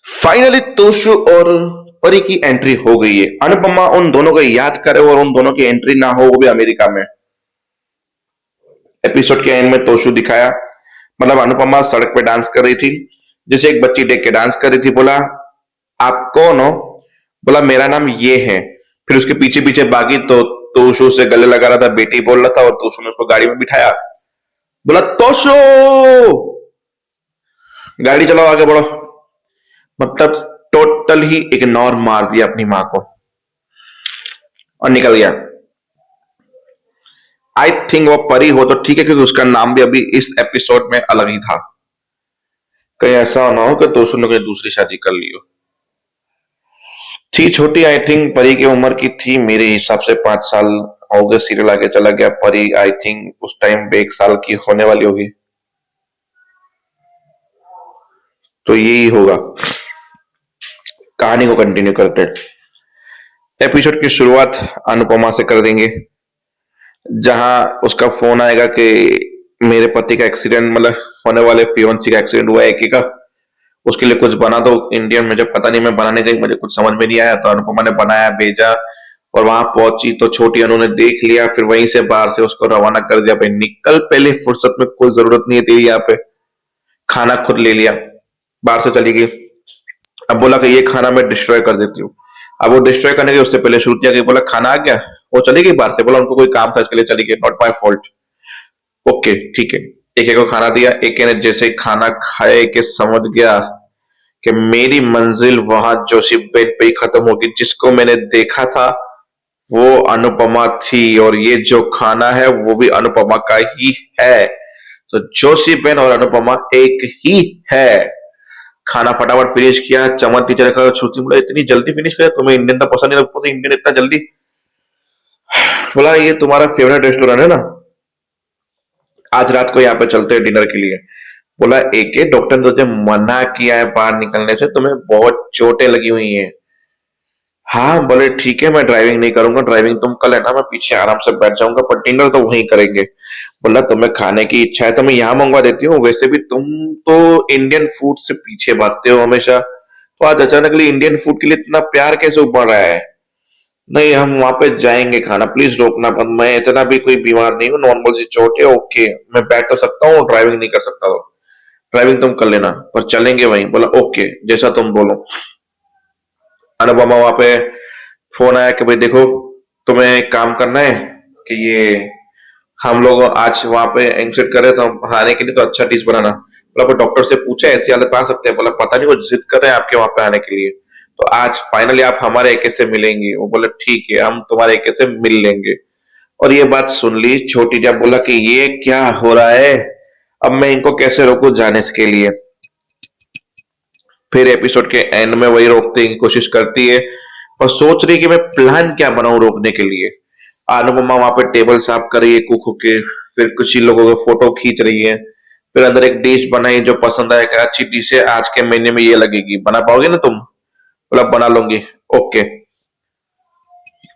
Finally Toshu और परी की एंट्री हो गई है। अनुपमा उन दोनों को याद करे और उन दोनों की एंट्री ना हो, वो भी अमेरिका में। एपिसोड के एंड में तोशु दिखाया, मतलब अनुपमा सड़क पे डांस कर रही थी, जिसे एक बच्ची देख के डांस कर रही थी। बोला, आप कौन हो? बोला, मेरा नाम ये है। फिर उसके पीछे पीछे भागी तो तोशु से गले लगा रहा था, बेटी बोल रहा था, और तोशु ने उसको गाड़ी में बिठाया। बोला, तोशु गाड़ी चलाओ, आगे बढ़ो। मतलब टोटल ही इग्नोर मार दिया अपनी माँ को और निकल गया। आई थिंक वो परी हो तो ठीक है, क्योंकि उसका नाम भी अभी इस एपिसोड में अलग ही था। कहीं ऐसा ना हो कि दोस्तों ने कोई दूसरी शादी कर ली हो। थी छोटी, आई थिंक परी की उम्र की थी मेरे हिसाब से 5 साल। हो गए सीरियल आगे चला गया, परी आई थिंक उस टाइम पे 1 साल की होने वाली होगी। तो यही होगा। कहानी को कंटिन्यू करते हैं। एपिसोड की शुरुआत अनुपमा से कर देंगे, जहां उसका फोन आएगा कि मेरे पति का एक्सीडेंट, मतलब होने वाले फियोन्सी का एक्सीडेंट हुआ है एक ही का, उसके लिए कुछ बना दो। इंडियन में जब पता नहीं, मैं बनाने गई, मुझे कुछ समझ में नहीं आया, तो अनुपमा ने बनाया, भेजा। और वहां पहुंची तो छोटी अनु ने देख लिया, फिर वहीं से बाहर से उसको रवाना कर दिया, भाई निकल, पहले फुर्सत में, कोई जरूरत नहीं है तेरी यहाँ पे। खाना खुद ले लिया, बाहर से चली गई। अब बोला कि ये खाना मैं डिस्ट्रॉय कर देती हूँ। अब वो डिस्ट्रॉय करने के उससे पहले श्रुति आ गई, बोला खाना आ गया। वो चली गई बाहर से, बोला उनको कोई काम था इसके लिए चली गई, नॉट माई फॉल्ट। ओके ठीक है। एक एक को खाना दिया, एक ने जैसे ही खाना खाए के समझ गया कि मेरी मंजिल वहां जोशी बेड पे ही खत्म होगी। जिसको मैंने देखा था वो अनुपमा थी, और ये जो खाना है वो भी अनुपमा का ही है। तो जोशी बेन और अनुपमा एक ही है। खाना फटाफट फिनिश किया, चमन टीचर का छुट्टी, बोला इतनी जल्दी फिनिश किया, तुम्हें इंडियन तो पसंद नहीं लगता, इंडियन इतना जल्दी? बोला ये तुम्हारा फेवरेट रेस्टोरेंट है ना, आज रात को यहाँ पे चलते हैं डिनर के लिए। बोला एक डॉक्टर ने तुझे मना किया है बाहर निकलने से, तुम्हें बहुत चोटें लगी हुई हैं। हाँ बोले ठीक है, मैं ड्राइविंग नहीं करूंगा, ड्राइविंग तुम कर लेना, मैं पीछे आराम से बैठ जाऊंगा, पर डिनर तो वहीं करेंगे। बोला तुम्हें खाने की इच्छा है तो मैं यहाँ मंगवा देती हूँ, वैसे भी तुम तो इंडियन फूड से पीछे भागते हो हमेशा, तो आज अचानक इंडियन फूड के लिए इतना प्यार कैसे उमड़ रहा है? नहीं हम वहां पे जाएंगे खाना, प्लीज रोकना मत, मैं इतना भी कोई बीमार नहीं हूँ, नॉर्मल सी चोट है, ओके मैं बैठ तो सकता हूँ, ड्राइविंग नहीं कर सकता, तो ड्राइविंग तुम कर लेना, पर चलेंगे वहीं। बोला ओके जैसा तुम बोलो। अनुपमा वहां पे फोन आया कि भाई देखो, तुम्हें एक काम करना है कि ये हम लोग आज वहां पे इंसिस्ट करे तो आने के लिए, तो अच्छा डिश बनाना। बोला डॉक्टर से पूछा ऐसी हालत में आ सकते हैं? बोला पता नहीं, वो जिद कर रहे हैं आपके वहां पे आने के लिए, तो आज फाइनली आप हमारे एके से मिलेंगे। वो बोले ठीक है, हम तुम्हारे एके से मिल लेंगे। और ये बात सुन ली छोटी, जब बोला कि ये क्या हो रहा है, अब मैं इनको कैसे रोकू जाने के लिए। फिर एपिसोड के एंड में वही रोकने की कोशिश करती है, और सोच रही कि मैं प्लान क्या बनाऊं रोकने के लिए। अनुपमा वहां पे टेबल साफ कर रही है कुक होके, फिर कुछ ही लोगों का फोटो खींच रही है, फिर अंदर एक डिश बनाई जो पसंद आया कि अच्छी डिश है, आज के महीने में ये लगेगी, बना पाओगे ना तुम? बोला बना लूंगी। ओके,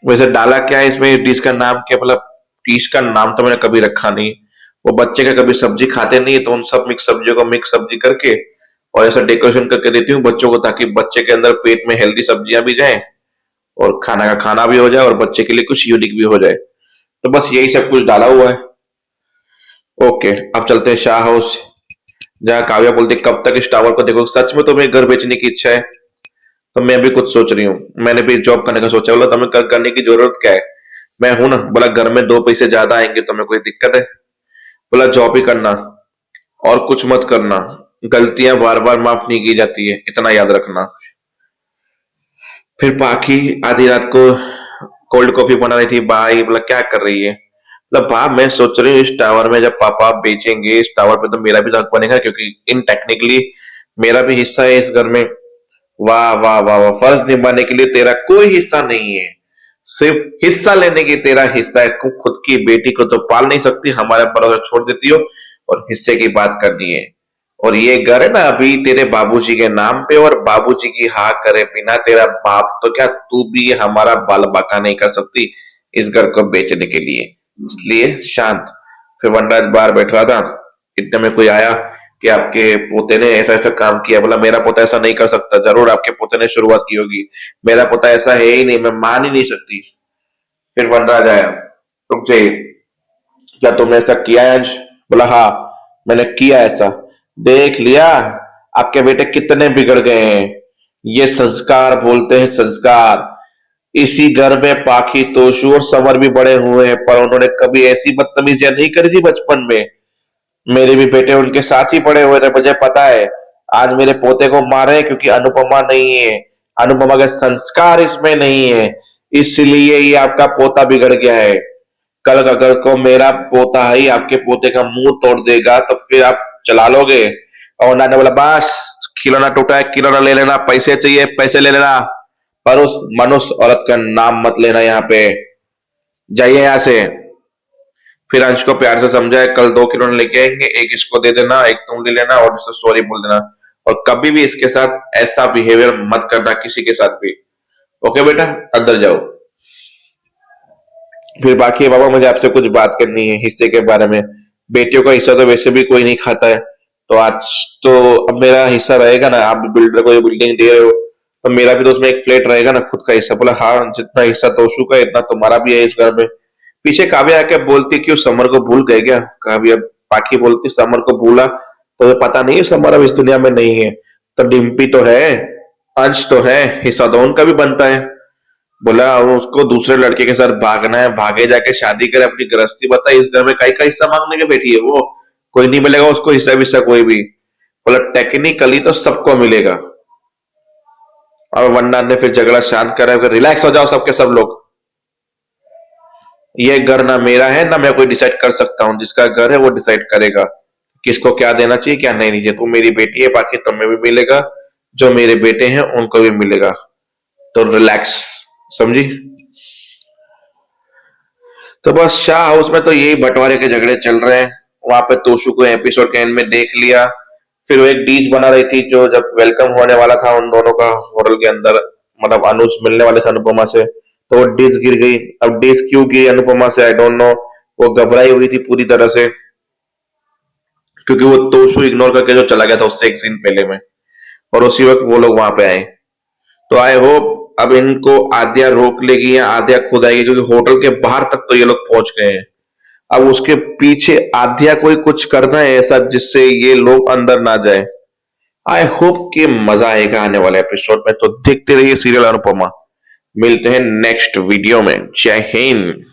वैसे डाला क्या है इसमें, डिश का नाम क्या? बोला डिश का नाम तो मैंने कभी रखा नहीं, वो बच्चे का कभी सब्जी खाते नहीं, तो उन सब मिक्स सब्जियों को मिक्स सब्जी करके और ऐसा डेकोरेशन करके देती हूँ बच्चों को, ताकि बच्चे के अंदर पेट में हेल्दी सब्जियां भी जाएं और खाना का खाना भी हो जाए और बच्चे के लिए कुछ यूनिक भी हो जाए। तो बस यही सब कुछ डाला हुआ है। ओके, अब चलते हैं शाह हाउस, जहाँ काव्या बोलती कब तक इस टावर को देखो, सच में तुम्हें घर बेचने की इच्छा है? तो मैं भी कुछ सोच रही हूँ, मैंने भी जॉब करने का सोचा। बोला तुम्हें करने की जरूरत क्या है, मैं हूं ना। बोला घर में 2 पैसे ज्यादा आएंगे, तुम्हें कोई दिक्कत है? बोला जॉब ही करना और कुछ मत करना, गलतियां बार बार माफ नहीं की जाती है, इतना याद रखना। फिर बाकी आधी रात को कोल्ड कॉफी बना रही थी भाई। बोला क्या कर रही है? मतलब बा मैं सोच रही हूँ इस टावर में जब पापा बेचेंगे इस टावर पे, तो मेरा भी हक बनेगा, क्योंकि इन टेक्निकली मेरा भी हिस्सा है इस घर में। वाह वाह वाह वाह, फर्ज निभाने के लिए तेरा कोई हिस्सा नहीं है, सिर्फ हिस्सा लेने की तेरा हिस्सा है। खुद की बेटी को तो पाल नहीं सकती, हमारे भरोसे छोड़ देती हो, और हिस्से की बात करनी है। और ये घर है ना अभी तेरे बाबूजी के नाम पे, और बाबूजी की हाँ करे बिना तेरा बाप तो क्या तू भी हमारा बाल बाका नहीं कर सकती इस घर को बेचने के लिए, इसलिए शांत। फिर वनराज बाहर बैठ रहा था, इतने में कोई आया, कि आपके पोते ने ऐसा ऐसा काम किया। बोला मेरा पोता ऐसा नहीं कर सकता। जरूर आपके पोते ने शुरुआत की होगी, मेरा पोता ऐसा है ही नहीं, मैं मान ही नहीं सकती। फिर वनराज आया, रुक जाइए, क्या तुमने ऐसा किया है अंश? बोला हाँ, मैंने किया ऐसा। देख लिया आपके बेटे कितने बिगड़ गए हैं। ये संस्कार बोलते हैं, संस्कार। इसी घर में पाखी, तोशू और समर भी बड़े हुए हैं, पर उन्होंने कभी ऐसी बदतमीजियां नहीं करी थी बचपन में। मेरे भी बेटे उनके साथ ही पड़े हुए थे, मुझे पता है। आज मेरे पोते को मारे क्योंकि अनुपमा नहीं है, अनुपमा के संस्कार इसमें नहीं है, इसलिए ये आपका पोता बिगड़ गया है। कल अगर को मेरा पोता ही आपके पोते का मुंह तोड़ देगा तो फिर आप चला लोगे? और उन्होंने बोला बस, खिलौना टूटा है, खिलौना ले लेना, पैसे चाहिए पैसे ले लेना, पर उस मनुष्य औरत का नाम मत लेना यहाँ पे। जाइए यहाँ से। फिर अंश को प्यार से समझाए, कल 2 खिलौने लेके आएंगे, एक इसको दे देना, एक तुम ले लेना, और इससे सॉरी बोल देना, और कभी भी इसके साथ ऐसा बिहेवियर मत करना किसी के साथ भी। ओके बेटा, अंदर जाओ। फिर बाकी बाबा, मुझे आपसे कुछ बात करनी है हिस्से के बारे में। बेटियों का हिस्सा तो वैसे भी कोई नहीं खाता है, तो आज तो अब मेरा हिस्सा रहेगा ना। आप बिल्डर को ये बिल्डिंग दे रहे हो, तो मेरा भी तो उसमें एक फ्लैट रहेगा ना, खुद का हिस्सा। बोला हाँ, जितना हिस्सा तोशू का इतना तुम्हारा भी है इस घर में। पीछे काव्या आके बोलती, क्यों समर को भूल गए क्या? काव्या पाखी बोलती, समर को भूला तो ये पता नहीं है समर अब इस दुनिया में नहीं है। तो डिम्पी तो है, अंश तो है, हिस्सा तो उनका भी बनता है। बोला अब उसको दूसरे लड़के के साथ भागना है, भागे जाके शादी करे, अपनी गृहस्थी बताए, इस घर में काई का हिस्सा मांगने के बैठी है वो? कोई नहीं मिलेगा उसको हिस्सा विस्सा कोई भी। बोला टेक्निकली तो सबको मिलेगा। और वननाथ ने फिर झगड़ा शांत करा, रिलैक्स हो जाओ सबके सब लोग। ये घर ना मेरा है ना मैं कोई डिसाइड कर सकता हूँ, जिसका घर है वो डिसाइड करेगा किसको क्या देना चाहिए क्या नहीं चाहिए। तू मेरी बेटी है, बाकी तुम्हें भी मिलेगा, जो मेरे बेटे हैं उनको भी मिलेगा। तो रिलैक्स, समझी? तो बस शाह हाउस में तो यही बंटवारे के झगड़े चल रहे हैं। वहां पे तोशु को एपिसोड के एंड में देख लिया। फिर वो एक डिश बना रही थी, जो जब वेलकम होने वाला था उन दोनों का होटल के अंदर, मतलब अनुज मिलने वाले थे अनुपमा से, तो वो डिश गिर गई। अब डिश क्यों गिरी अनुपमा से, आई डोंट नो। वो घबराई हुई थी पूरी तरह से, क्योंकि वो तोशु इग्नोर करके जो चला गया था उससे एक सीन पहले में, और उसी वक्त वो लोग वहां पे आए। तो आई होप अब इनको आद्या रोक लेगी या आद्या खुद आएगी, क्योंकि होटल के बाहर तक तो ये लोग पहुंच गए हैं। अब उसके पीछे आद्या को ही कुछ करना है ऐसा जिससे ये लोग अंदर ना जाए। आई होप कि मजा आएगा आने वाले एपिसोड में। तो देखते रहिए सीरियल अनुपमा। मिलते हैं नेक्स्ट वीडियो में। जय हिंद।